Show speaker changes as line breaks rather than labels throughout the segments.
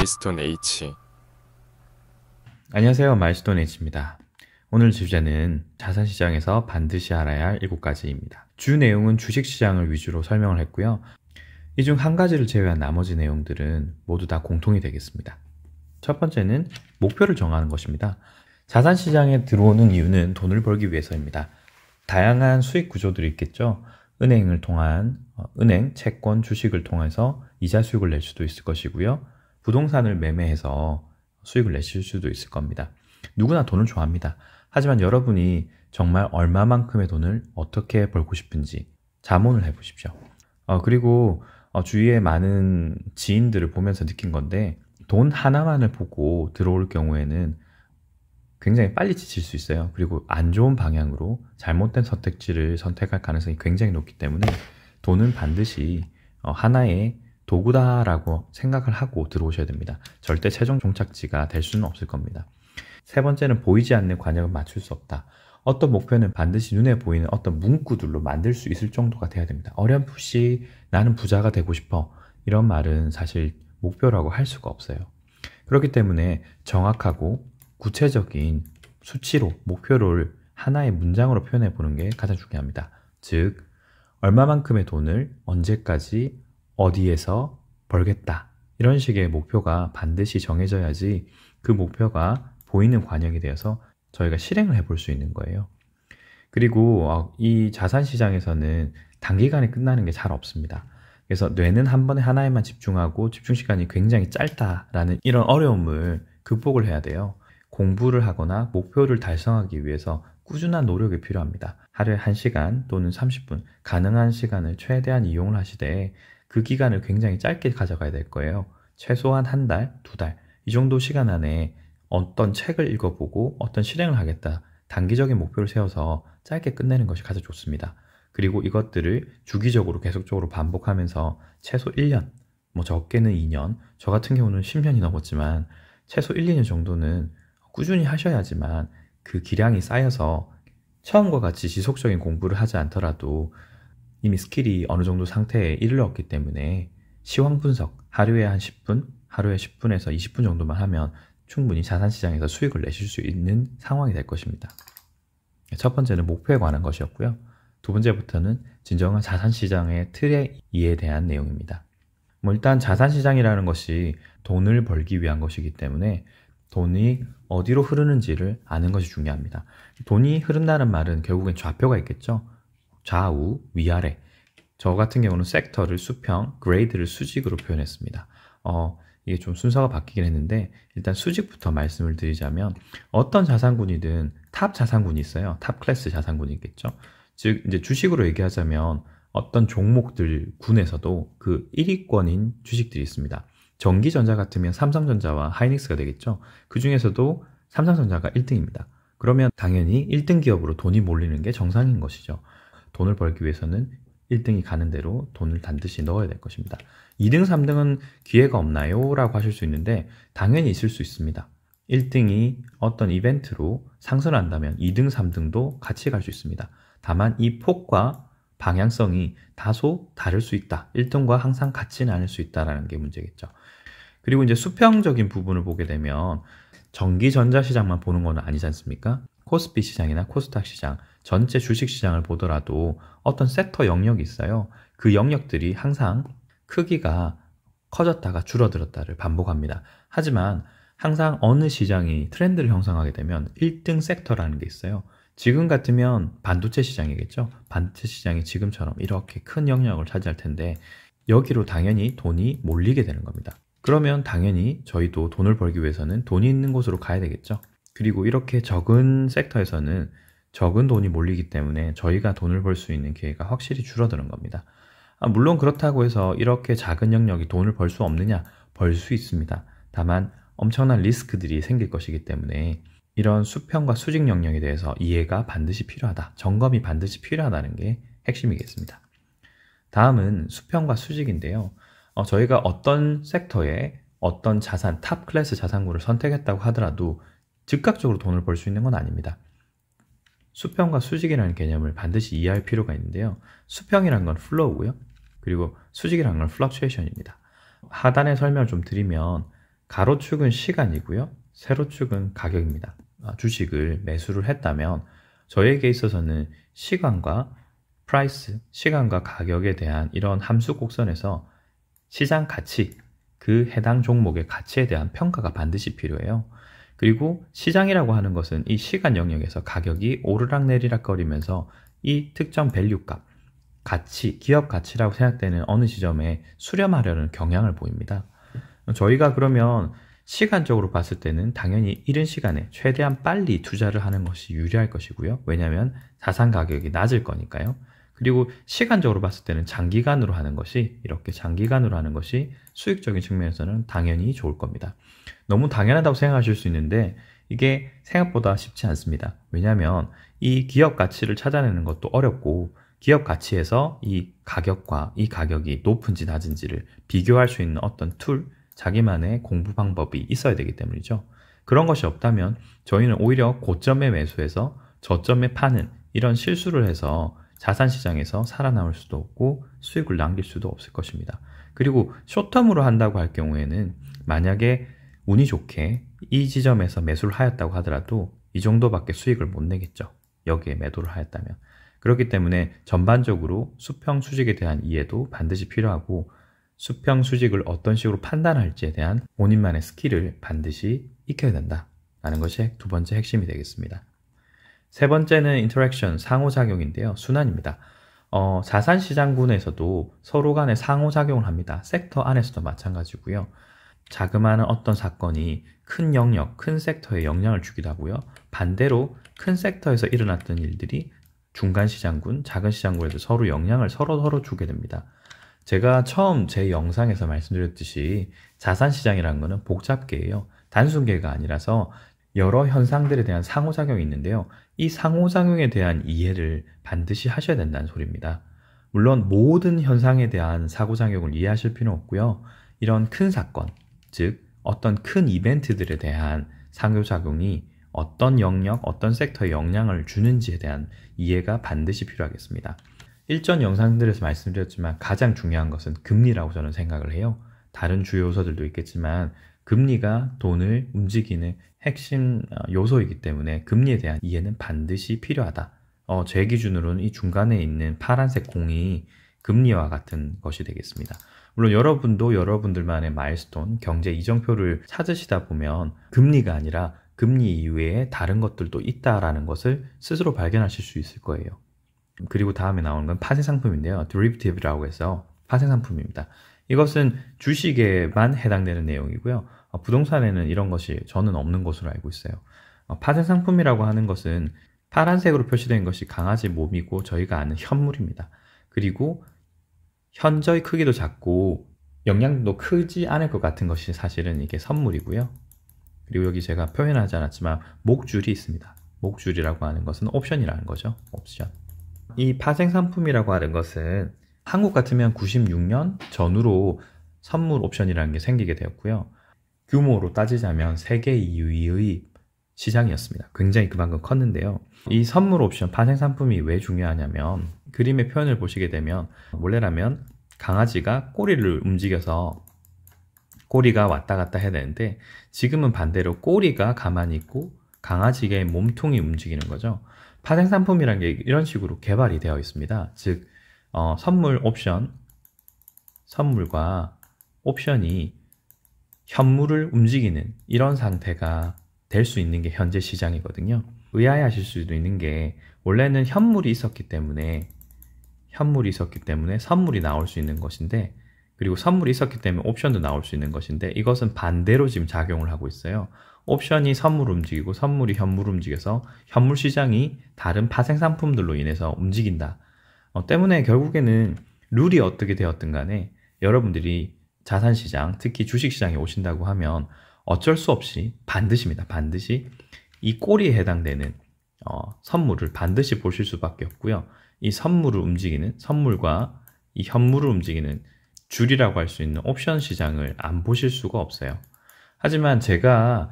마일스톤 H.
안녕하세요. 마일스톤 H입니다. 오늘 주제는 자산시장에서 반드시 알아야 할 7가지입니다. 주 내용은 주식시장을 위주로 설명을 했고요. 이 중 한 가지를 제외한 나머지 내용들은 모두 다 공통이 되겠습니다. 첫 번째는 목표를 정하는 것입니다. 자산시장에 들어오는 이유는 돈을 벌기 위해서입니다. 다양한 수익 구조들이 있겠죠. 은행을 통한 은행, 채권, 주식을 통해서 이자 수익을 낼 수도 있을 것이고요. 부동산을 매매해서 수익을 내실 수도 있을 겁니다. 누구나 돈을 좋아합니다. 하지만 여러분이 정말 얼마만큼의 돈을 어떻게 벌고 싶은지 자문을 해보십시오. 그리고 주위에 많은 지인들을 보면서 느낀 건데, 돈 하나만을 보고 들어올 경우에는 굉장히 빨리 지칠 수 있어요. 그리고 안 좋은 방향으로 잘못된 선택지를 선택할 가능성이 굉장히 높기 때문에 돈은 반드시 하나의 도구다라고 생각을 하고 들어오셔야 됩니다. 절대 최종 종착지가 될 수는 없을 겁니다. 세 번째는 보이지 않는 관역은 맞출 수 없다. 어떤 목표는 반드시 눈에 보이는 어떤 문구들로 만들 수 있을 정도가 돼야 됩니다. 어렴풋이 나는 부자가 되고 싶어, 이런 말은 사실 목표라고 할 수가 없어요. 그렇기 때문에 정확하고 구체적인 수치로 목표를 하나의 문장으로 표현해 보는 게 가장 중요합니다. 즉, 얼마만큼의 돈을 언제까지 어디에서 벌겠다, 이런 식의 목표가 반드시 정해져야지 그 목표가 보이는 관역이 되어서 저희가 실행을 해볼 수 있는 거예요. 그리고 이 자산시장에서는 단기간에 끝나는 게 잘 없습니다. 그래서 뇌는 한 번에 하나에만 집중하고 집중 시간이 굉장히 짧다라는 이런 어려움을 극복을 해야 돼요. 공부를 하거나 목표를 달성하기 위해서 꾸준한 노력이 필요합니다. 하루에 1시간 또는 30분, 가능한 시간을 최대한 이용을 하시되 그 기간을 굉장히 짧게 가져가야 될 거예요. 최소한 1달, 2달, 이 정도 시간 안에 어떤 책을 읽어보고 어떤 실행을 하겠다, 단기적인 목표를 세워서 짧게 끝내는 것이 가장 좋습니다. 그리고 이것들을 주기적으로 계속적으로 반복하면서 최소 1년, 적게는 2년, 저 같은 경우는 10년이 넘었지만 최소 1, 2년 정도는 꾸준히 하셔야지만 그 기량이 쌓여서 처음과 같이 지속적인 공부를 하지 않더라도 이미 스킬이 어느 정도 상태에 이르렀기 때문에 시황 분석, 하루에 한 10분, 하루에 10분에서 20분 정도만 하면 충분히 자산시장에서 수익을 내실 수 있는 상황이 될 것입니다. 첫 번째는 목표에 관한 것이었고요. 두 번째부터는 진정한 자산시장의 틀의 이해에 대한 내용입니다. 일단 자산시장이라는 것이 돈을 벌기 위한 것이기 때문에 돈이 어디로 흐르는지를 아는 것이 중요합니다. 돈이 흐른다는 말은 결국엔 좌표가 있겠죠. 좌우, 위아래. 저 같은 경우는 섹터를 수평, 그레이드를 수직으로 표현했습니다. 이게 좀 순서가 바뀌긴 했는데 일단 수직부터 말씀을 드리자면, 어떤 자산군이든 탑 자산군이 있어요. 탑 클래스 자산군이 있겠죠. 즉 이제 주식으로 얘기하자면 어떤 종목들 군에서도 그 1위권인 주식들이 있습니다. 전기전자 같으면 삼성전자와 하이닉스가 되겠죠. 그 중에서도 삼성전자가 1등입니다. 그러면 당연히 1등 기업으로 돈이 몰리는 게 정상인 것이죠. 돈을 벌기 위해서는 1등이 가는 대로 돈을 반드시 넣어야 될 것입니다. 2등, 3등은 기회가 없나요? 라고 하실 수 있는데 당연히 있을 수 있습니다. 1등이 어떤 이벤트로 상승을 한다면 2등, 3등도 같이 갈 수 있습니다. 다만 이 폭과 방향성이 다소 다를 수 있다. 1등과 항상 같지는 않을 수 있다는 게 문제겠죠. 그리고 이제 수평적인 부분을 보게 되면 전기전자 시장만 보는 건 아니지 않습니까? 코스피 시장이나 코스닥 시장, 전체 주식 시장을 보더라도 어떤 섹터 영역이 있어요. 그 영역들이 항상 크기가 커졌다가 줄어들었다를 반복합니다. 하지만 항상 어느 시장이 트렌드를 형성하게 되면 1등 섹터라는 게 있어요. 지금 같으면 반도체 시장이겠죠. 반도체 시장이 지금처럼 이렇게 큰 영역을 차지할 텐데 여기로 당연히 돈이 몰리게 되는 겁니다. 그러면 당연히 저희도 돈을 벌기 위해서는 돈이 있는 곳으로 가야 되겠죠. 그리고 이렇게 적은 섹터에서는 적은 돈이 몰리기 때문에 저희가 돈을 벌 수 있는 기회가 확실히 줄어드는 겁니다. 물론 그렇다고 해서 이렇게 작은 영역이 돈을 벌 수 없느냐? 벌 수 있습니다. 다만 엄청난 리스크들이 생길 것이기 때문에 이런 수평과 수직 영역에 대해서 이해가 반드시 필요하다. 점검이 반드시 필요하다는 게 핵심이겠습니다. 다음은 수평과 수직인데요. 저희가 어떤 섹터에 어떤 자산, 탑 클래스 자산군을 선택했다고 하더라도 즉각적으로 돈을 벌 수 있는 건 아닙니다. 수평과 수직이라는 개념을 반드시 이해할 필요가 있는데요. 수평이라는 건 플로우고요. 그리고 수직이라는 건 플럭추에이션입니다. 하단의 설명을 좀 드리면 가로축은 시간이고요. 세로축은 가격입니다. 주식을 매수를 했다면 저에게 있어서는 시간과 프라이스, 시간과 가격에 대한 이런 함수 곡선에서 시장 가치, 그 해당 종목의 가치에 대한 평가가 반드시 필요해요. 그리고 시장이라고 하는 것은 이 시간 영역에서 가격이 오르락내리락 거리면서 이 특정 밸류값, 가치, 기업 가치라고 생각되는 어느 지점에 수렴하려는 경향을 보입니다. 저희가 그러면 시간적으로 봤을 때는 당연히 이른 시간에 최대한 빨리 투자를 하는 것이 유리할 것이고요. 왜냐하면 자산 가격이 낮을 거니까요. 그리고 시간적으로 봤을 때는 장기간으로 하는 것이, 이렇게 장기간으로 하는 것이 수익적인 측면에서는 당연히 좋을 겁니다. 너무 당연하다고 생각하실 수 있는데 이게 생각보다 쉽지 않습니다. 왜냐하면 이 기업 가치를 찾아내는 것도 어렵고, 기업 가치에서 이 가격과 이 가격이 높은지 낮은지를 비교할 수 있는 어떤 툴, 자기만의 공부 방법이 있어야 되기 때문이죠. 그런 것이 없다면 저희는 오히려 고점에 매수해서 저점에 파는 이런 실수를 해서 자산시장에서 살아남을 수도 없고 수익을 남길 수도 없을 것입니다. 그리고 숏텀으로 한다고 할 경우에는 만약에 운이 좋게 이 지점에서 매수를 하였다고 하더라도 이 정도밖에 수익을 못 내겠죠. 여기에 매도를 하였다면. 그렇기 때문에 전반적으로 수평 수직에 대한 이해도 반드시 필요하고, 수평 수직을 어떤 식으로 판단할지에 대한 본인만의 스킬을 반드시 익혀야 된다라는 것이 두 번째 핵심이 되겠습니다. 세 번째는 인터랙션, 상호작용인데요. 순환입니다. 자산시장군에서도 서로 간에 상호작용을 합니다. 섹터 안에서도 마찬가지고요. 자그마한 어떤 사건이 큰 영역, 큰 섹터에 영향을 주기도 하고요. 반대로 큰 섹터에서 일어났던 일들이 중간 시장군, 작은 시장군에도 서로 영향을 서로 주게 됩니다. 제가 처음 제 영상에서 말씀드렸듯이 자산시장이라는 것은 복잡계예요. 단순계가 아니라서 여러 현상들에 대한 상호작용이 있는데요. 이 상호작용에 대한 이해를 반드시 하셔야 된다는 소리입니다. 물론 모든 현상에 대한 상호작용을 이해하실 필요는 없고요. 이런 큰 사건, 즉 어떤 큰 이벤트들에 대한 상호작용이 어떤 영역, 어떤 섹터에 영향을 주는지에 대한 이해가 반드시 필요하겠습니다. 일전 영상들에서 말씀드렸지만 가장 중요한 것은 금리라고 저는 생각을 해요. 다른 주요 요소들도 있겠지만 금리가 돈을 움직이는 핵심 요소이기 때문에 금리에 대한 이해는 반드시 필요하다. 제 기준으로는 이 중간에 있는 파란색 공이 금리와 같은 것이 되겠습니다. 물론 여러분도 여러분들만의 마일스톤, 경제 이정표를 찾으시다 보면 금리가 아니라 금리 이외에 다른 것들도 있다라는 것을 스스로 발견하실 수 있을 거예요. 그리고 다음에 나오는 건 파생상품인데요. derivative라고 해서 파생상품입니다. 이것은 주식에만 해당되는 내용이고요. 부동산에는 이런 것이 저는 없는 것으로 알고 있어요. 파생상품이라고 하는 것은 파란색으로 표시된 것이 강아지 몸이고 저희가 아는 현물입니다. 그리고 현저히 크기도 작고 영향도 크지 않을 것 같은 것이 사실은 이게 선물이고요. 그리고 여기 제가 표현하지 않았지만 목줄이 있습니다. 목줄이라고 하는 것은 옵션이라는 거죠. 옵션. 이 파생상품이라고 하는 것은 한국 같으면 96년 전후로 선물 옵션이라는 게 생기게 되었고요. 규모로 따지자면 세계 2위의 시장이었습니다. 굉장히 그만큼 컸는데요. 이 선물 옵션, 파생상품이 왜 중요하냐면 그림의 표현을 보시게 되면 원래라면 강아지가 꼬리를 움직여서 꼬리가 왔다 갔다 해야 되는데 지금은 반대로 꼬리가 가만히 있고 강아지의 몸통이 움직이는 거죠. 파생상품이라는 게 이런 식으로 개발이 되어 있습니다. 즉 선물 옵션, 선물과 옵션이 현물을 움직이는 이런 상태가 될 수 있는 게 현재 시장이거든요. 의아해하실 수도 있는 게 원래는 현물이 있었기 때문에 선물이 나올 수 있는 것인데, 그리고 선물이 있었기 때문에 옵션도 나올 수 있는 것인데 이것은 반대로 지금 작용을 하고 있어요. 옵션이 선물을 움직이고 선물이 현물을 움직여서 현물 시장이 다른 파생상품들로 인해서 움직인다. 때문에 결국에는 룰이 어떻게 되었든 간에 여러분들이 자산시장, 특히 주식시장에 오신다고 하면 어쩔 수 없이 반드시입니다. 반드시 이 꼬리에 해당되는 선물을 반드시 보실 수밖에 없고요. 이 선물을 움직이는, 선물과 이 현물을 움직이는 줄이라고 할 수 있는 옵션 시장을 안 보실 수가 없어요. 하지만 제가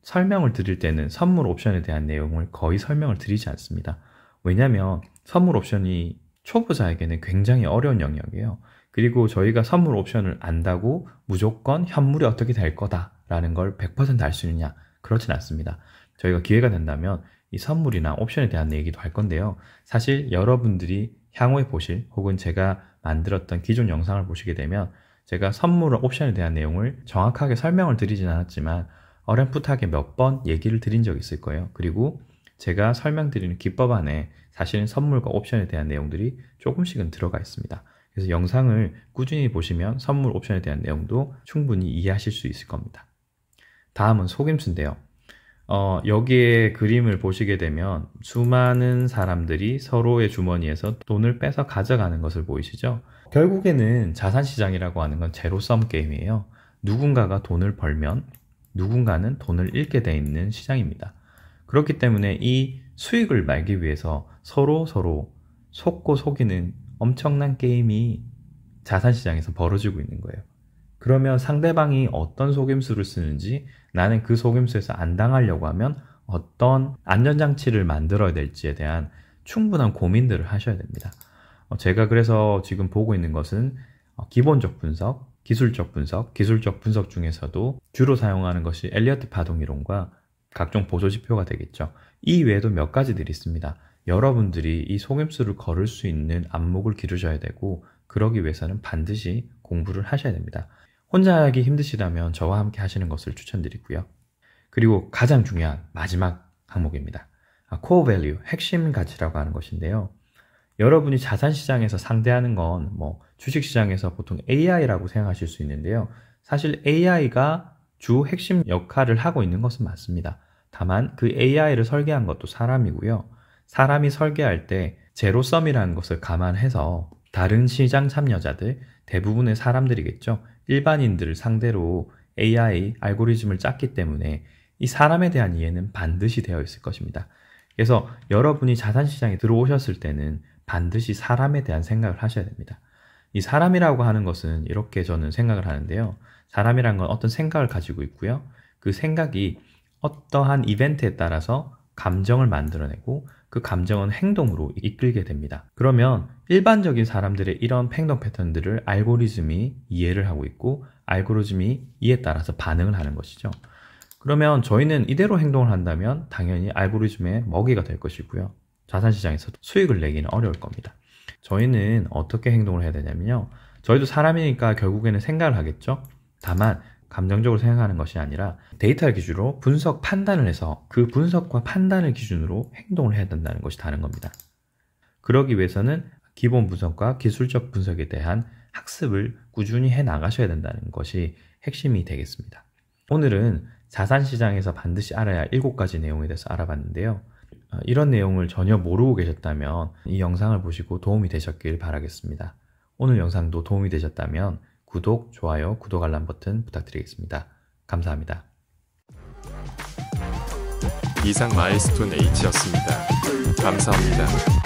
설명을 드릴 때는 선물 옵션에 대한 내용을 거의 설명을 드리지 않습니다. 왜냐하면 선물 옵션이 초보자에게는 굉장히 어려운 영역이에요. 그리고 저희가 선물 옵션을 안다고 무조건 현물이 어떻게 될 거다 라는 걸 100% 알 수 있느냐? 그렇진 않습니다. 저희가 기회가 된다면 이 선물이나 옵션에 대한 얘기도 할 건데요. 사실 여러분들이 향후에 보실 혹은 제가 만들었던 기존 영상을 보시게 되면 제가 선물 옵션에 대한 내용을 정확하게 설명을 드리진 않았지만 어렴풋하게 몇 번 얘기를 드린 적이 있을 거예요. 그리고 제가 설명드리는 기법 안에 사실은 선물과 옵션에 대한 내용들이 조금씩은 들어가 있습니다. 그래서 영상을 꾸준히 보시면 선물 옵션에 대한 내용도 충분히 이해하실 수 있을 겁니다. 다음은 속임수인데요. 여기에 그림을 보시게 되면 수많은 사람들이 서로의 주머니에서 돈을 빼서 가져가는 것을 보이시죠? 결국에는 자산시장이라고 하는 건 제로섬 게임이에요. 누군가가 돈을 벌면 누군가는 돈을 잃게 돼 있는 시장입니다. 그렇기 때문에 이 수익을 말기 위해서 서로 속고 속이는 엄청난 게임이 자산시장에서 벌어지고 있는 거예요. 그러면 상대방이 어떤 속임수를 쓰는지, 나는 그 속임수에서 안 당하려고 하면 어떤 안전장치를 만들어야 될지에 대한 충분한 고민들을 하셔야 됩니다. 제가 그래서 지금 보고 있는 것은 기본적 분석, 기술적 분석 중에서도 주로 사용하는 것이 엘리어트 파동이론과 각종 보조지표가 되겠죠. 이 외에도 몇 가지들이 있습니다. 여러분들이 이 속임수를 걸을 수 있는 안목을 기르셔야 되고, 그러기 위해서는 반드시 공부를 하셔야 됩니다. 혼자 하기 힘드시다면 저와 함께 하시는 것을 추천드리고요. 그리고 가장 중요한 마지막 항목입니다. 코어 밸류, 핵심 가치라고 하는 것인데요. 여러분이 자산시장에서 상대하는 건 주식시장에서 보통 AI라고 생각하실 수 있는데요. 사실 AI가 주 핵심 역할을 하고 있는 것은 맞습니다. 다만 그 AI를 설계한 것도 사람이고요. 사람이 설계할 때 제로섬이라는 것을 감안해서 다른 시장 참여자들, 대부분의 사람들이겠죠. 일반인들을 상대로 AI 알고리즘을 짰기 때문에 이 사람에 대한 이해는 반드시 되어 있을 것입니다. 그래서 여러분이 자산시장에 들어오셨을 때는 반드시 사람에 대한 생각을 하셔야 됩니다. 이 사람이라고 하는 것은 이렇게 저는 생각을 하는데요. 사람이란 건 어떤 생각을 가지고 있고요. 그 생각이 어떠한 이벤트에 따라서 감정을 만들어내고 그 감정은 행동으로 이끌게 됩니다. 그러면 일반적인 사람들의 이런 행동 패턴들을 알고리즘이 이해를 하고 있고, 알고리즘이 이에 따라서 반응을 하는 것이죠. 그러면 저희는 이대로 행동을 한다면 당연히 알고리즘의 먹이가 될 것이고요. 자산시장에서도 수익을 내기는 어려울 겁니다. 저희는 어떻게 행동을 해야 되냐면요. 저희도 사람이니까 결국에는 생각을 하겠죠. 다만 감정적으로 생각하는 것이 아니라 데이터를 기준으로 분석, 판단을 해서 그 분석과 판단을 기준으로 행동을 해야 된다는 것이 다른 겁니다. 그러기 위해서는 기본 분석과 기술적 분석에 대한 학습을 꾸준히 해 나가셔야 된다는 것이 핵심이 되겠습니다. 오늘은 자산시장에서 반드시 알아야 할 7가지 내용에 대해서 알아봤는데요. 이런 내용을 전혀 모르고 계셨다면 이 영상을 보시고 도움이 되셨길 바라겠습니다. 오늘 영상도 도움이 되셨다면 구독, 좋아요, 구독 알람 버튼 부탁드리겠습니다. 감사합니다.
이상 마일스톤 H였습니다. 감사합니다.